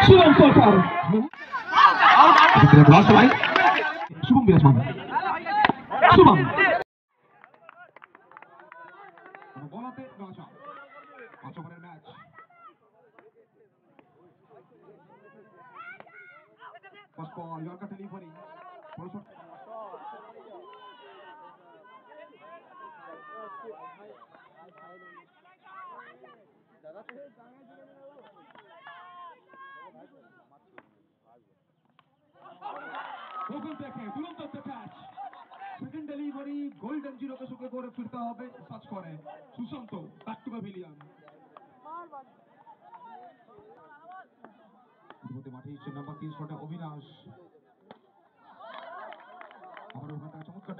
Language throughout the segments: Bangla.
শুভম সরকার শুভম বিরাজমান শুভম বলাতে রাজা 5 ওভারের ম্যাচ ফার্স্ট বল ইয়র্কার ডেলিভারি ওখান থেকে তুরন্ত একটা ক্যাচ সেকেন্ড ডেলিভারি গোল্ডেন জিরোকে সুখে করে ফিরতে হবে সার্চ করে সুশান্ত ব্যাক টু প্যাভিলিয়ন মাঠে এসছে নাম্বার 3 শটে অবিনাশ আবার ওখান থেকে চমৎকার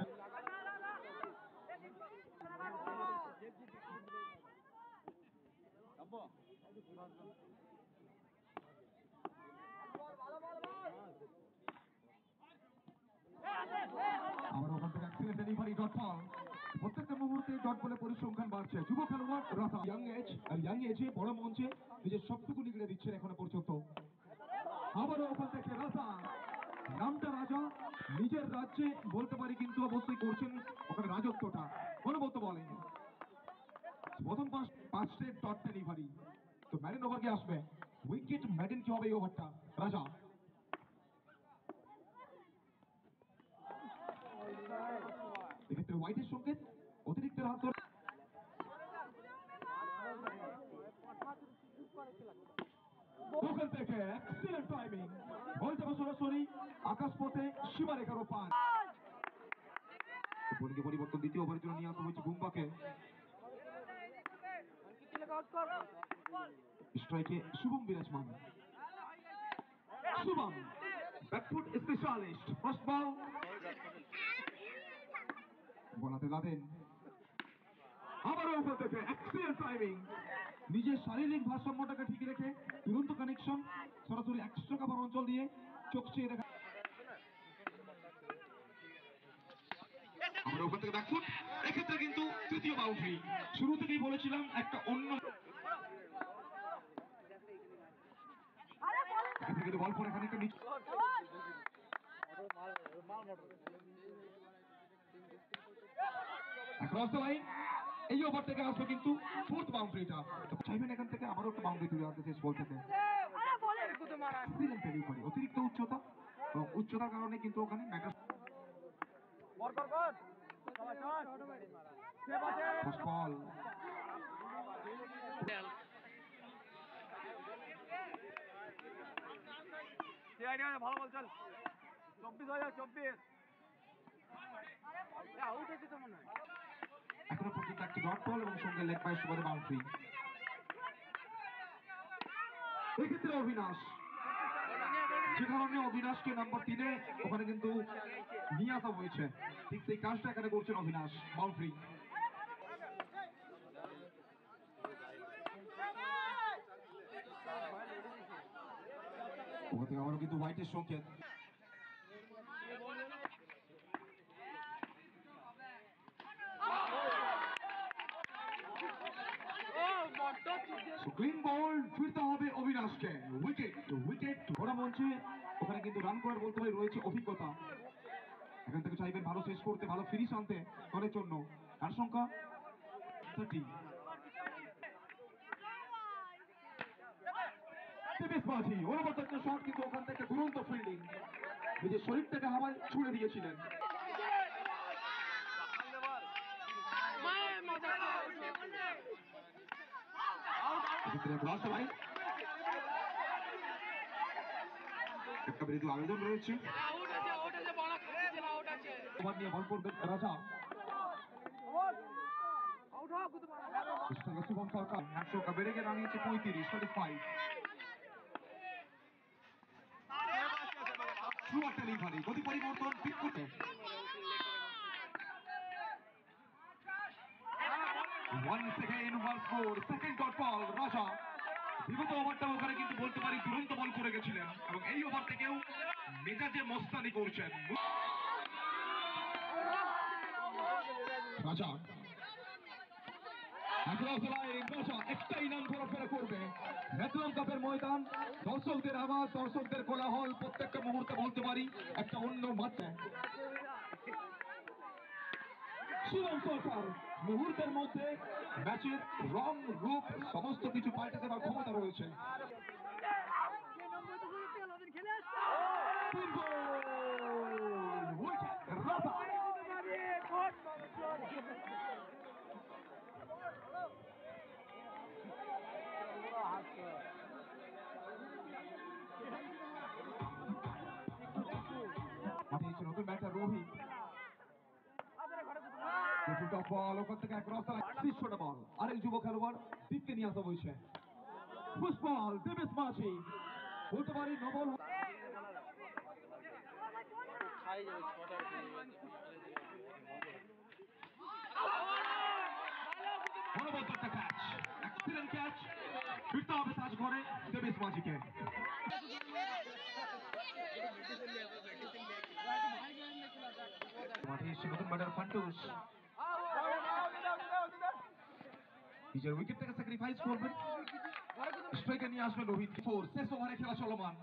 আবার ওখান থেকে এক্সিলেন্ট ডেলিভারি ডট বল প্রত্যেকটা মুহূর্তে ডট বলে পরিসংখ্যান বাড়ছে যুব খেলোয়াড় রাজা ইয়াং এজ আর ইয়াং এজে বড় মঞ্চে নিজের সবটুকু নিগড়ে দিচ্ছেন এখনো পর্যন্ত আবারও ওখান থেকে রাজা নামটা রাজা নিজের রাজ্যে বলতে পারি কিন্তু অবশ্যই করছেন ওখানে রাজত্বটা মনোবত বলেন প্রথম 5 স্টেট ডট ডেলিভারি তো ম্যারিন ওভারকে আসবে উইকেট ম্যারিন কি হবে এই ওভারটা রাজা এক্ষেত্রে হোয়াইটের সংকেত অতিরিক্ত রান করে ওখান থেকে এক্সিলেন্ট টাইমিং বল যাবে সরাসরি আকাশ পথে সীমারেখার ওপার বলকে পরিবর্তন দ্বিতীয় ওভারের জন্য নিয়ে আসা হয়েছে বুম্বাকে স্ট্রাইকে শুভম বিরাজমান শুভম ব্যাকফুট স্পেশালিস্ট ফার্স্ট বল বলাতে লাদেন আবারও ওপর থেকে এক্সিলেন্ট টাইমিং নিজের শারীরিক ভারসাম্যটাকে ঠিক রেখে তুরন্ত কানেকশন সরাসরি 100 কাভার অঞ্চল দিয়ে চোখ চেয়ে দেখা আমরা ওপর থেকে ব্যাকফুট এক্ষেত্রে কিন্তু তৃতীয় বাউন্ডারি শুরু থেকেই বলেছিলাম একটা অন্য কিন্তু বল পরে খানিকটা নিচে ক্রস দ্য লাইন এই ওভার থেকে আসবে কিন্তু ফোর্থ বাউন্ডারিটা চাইবেন এখান থেকে আবারও একটা বাউন্ডারি তুলে আনতে শেষ বল থেকে অতিরিক্ত উচ্চতা এবং উচ্চতার কারণে কিন্তু ওখানে ম্যাটার বল ভালো বল চল 24 আউট হয়েছে তো মনে হয় এখনো পর্যন্ত একটি ডট বল এবং সঙ্গে লেগ বাই সুপারে বাউন্ডারি এক্ষেত্রে অবিনাশ যে কারণে অবিনাশকে নাম্বার 3-এ ওখানে কিন্তু নিয়ে আসা হয়েছে ঠিক সেই কাজটা এখানে করছেন অবিনাশ বাউন্ডারি ওখান থেকে আবারও কিন্তু হোয়াইটের সংকেত ক্লিন বল ফিরতে হবে অবিনাশকে উইকেট ওরা মঞ্চে ওখানে কিন্তু রান করার বলতে হয় রয়েছে অভিজ্ঞতা এখান থেকে চাইবেন ভালো শেষ করতে ভালো ফিনিশ আনতে দলের জন্য রান সংখ্যা 30 শট কিন্তু ওখান থেকে দুরন্ত ফিল্ডিং নিজের শরীরটাকে হাওয়ায় ছুড়ে দিয়েছিলেন একটা বিরতি আবেদন রয়েছে নিয়ে বল করবে রাজা শুভম সরকার 100 বেড়ে গিয়ে দাঁড়িয়েছে 35 35 ডেলিভারি গতি পরিবর্তন ঠিক করতে once again one score second dot ball রাজা বিগত ওভারটা ওখানে কিন্তু বলতে পারি দুরন্ত বল করে গেছিলেন এবং এই ওভার থেকেও মেজাজে মস্তানি করছেন রাজা একটাই নাম ঘোরাফেরা করবে ম্যাকলাম কাপের ময়দান, দর্শকদের আওয়াজ, দর্শকদের কোলাহল প্রত্যেকটা মুহূর্তে বলতে পারি একটা অন্য মাত্রায়। শিবম সরকার মুহূর্তের মধ্যে ম্যাচের রং রূপ সমস্ত কিছু পাল্টে দেওয়ার ক্ষমতা রয়েছে। নতুন ব্যাটার রোহিত, বল ওখান থেকে এক রাস্তা শীর্ষটা বল আরেক যুব খেলোয়াড় দীপকে নিয়ে আসা হয়েছে। পুষ্পল দেবেশ মাঝি বলতে পারি নবল একটা ক্যাচ, এক্সিলেন্ট ক্যাচ, ফিরতে হবে সাজ করে দেবেশ মাঝিকে। মাঠে এসে নতুন ব্যাটার ফান্টুস নিজের উইকেট থেকে স্যাক্রিফাইস করবেন, স্ট্রাইকে নিয়ে আসবেন রোহিত। শেষ ওভারে খেলা চলমান,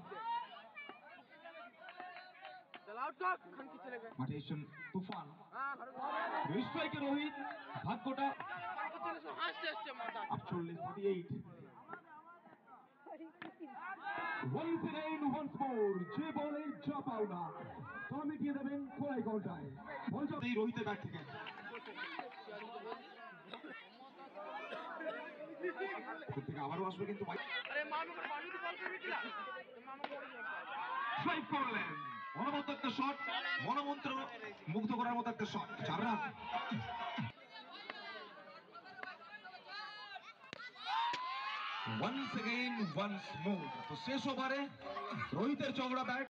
মাঠে এসেছেন তুফান, স্ট্রাইকে রোহিত, ভাগ্যটা 48। Once again, once more, যে বলে যা পাও না তা মিটিয়ে দেবেন খোলাই গলটায়। এই রোহিতের ব্যাট থেকে আবারও আসবে কিন্তু ড্রাইভ করলেন, অনবদ্য একটা শট, মনোমন্ত্র মুগ্ধ করার মতো একটা shot, 4 run. Once again, once more, তো শেষ ওভারে রোহিতের চওড়া ব্যাট।